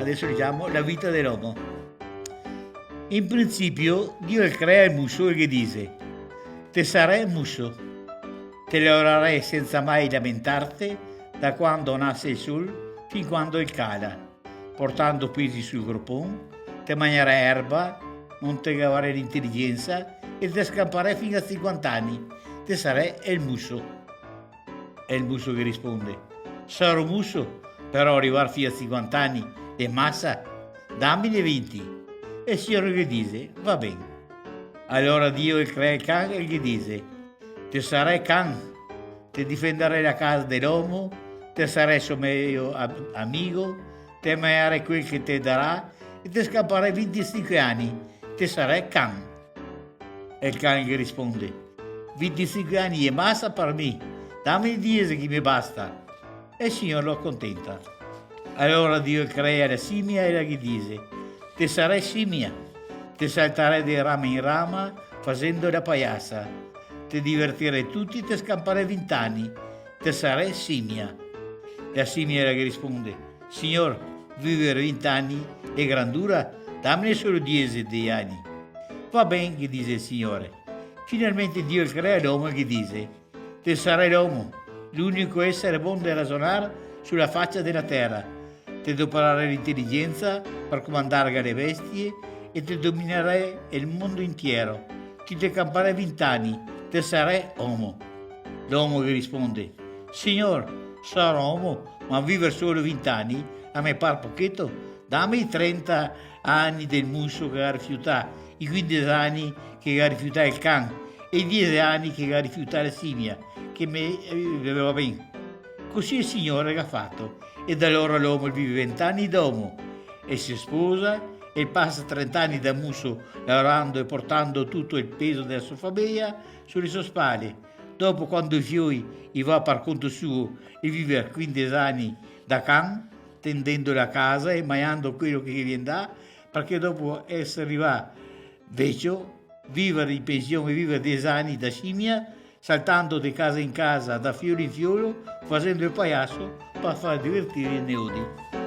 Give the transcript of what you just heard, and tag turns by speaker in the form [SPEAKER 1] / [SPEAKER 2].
[SPEAKER 1] adesso diciamo la vita dell'uomo. In principio Dio crea il muso e gli dice: te sarai muso, te lavorerai senza mai lamentarti da quando nasce il sol fin quando il cala, portando pesi sul groppon, te mangerai erba, non te gavarai l'intelligenza e te scamperai fino a 50 anni, te sarai il muso. È il muso che risponde: sarò muso, però arrivare fino a 50 anni è massa, dammi le 20. E il Signore gli dice: va bene. Allora Dio crea il can e gli dice: te sarai can, te difenderai la casa dell'uomo, te sarai suo meglio amico, te mangerai quel che te darà e te scapperai 25 anni, te sarai can. E il cane gli risponde: 25 anni è massa per me, dammi 10 che mi basta. E il Signore lo accontenta. Allora Dio crea la scimmia e gli dice: te sarai scimmia, te salterai di rama in rama facendo la paiassa, te divertirai tutti, te scamperai 20 anni, te sarai scimmia. La scimmia gli risponde: Signor, vivere 20 anni è grandura, dammene solo 10 anni. Va bene, gli dice il Signore. Finalmente Dio crea l'uomo e gli dice: te sarai l'uomo, l'unico essere buono da ragionare sulla faccia della terra. Te doparai l'intelligenza per comandare le bestie e te dominerai il mondo intero. Ti te camperai 20 anni, te sarai uomo. L'uomo gli risponde: Signor, sarò uomo, ma vivere solo 20 anni a me par pochetto. Dammi i 30 anni del muso che ha rifiutato, i 15 anni che ha rifiutato il can e i 10 anni che ha rifiutato la scimmia, che mi va bene. Così il Signore ha fatto, e da allora l'uomo vive 20 anni d'uomo e si sposa e passa 30 anni da muso lavorando e portando tutto il peso della sua famiglia sulle sue spalle. Dopo, quando i fioi va per conto suo e vive 15 anni da can, tendendo la casa e mangiando quello che gli viene da, perché dopo essere arrivato vecchio, vivere in pensione e vivere 10 anni da scimmia, saltando di casa in casa, da fiore in fiore, facendo il pagliasso per far divertire i neudi.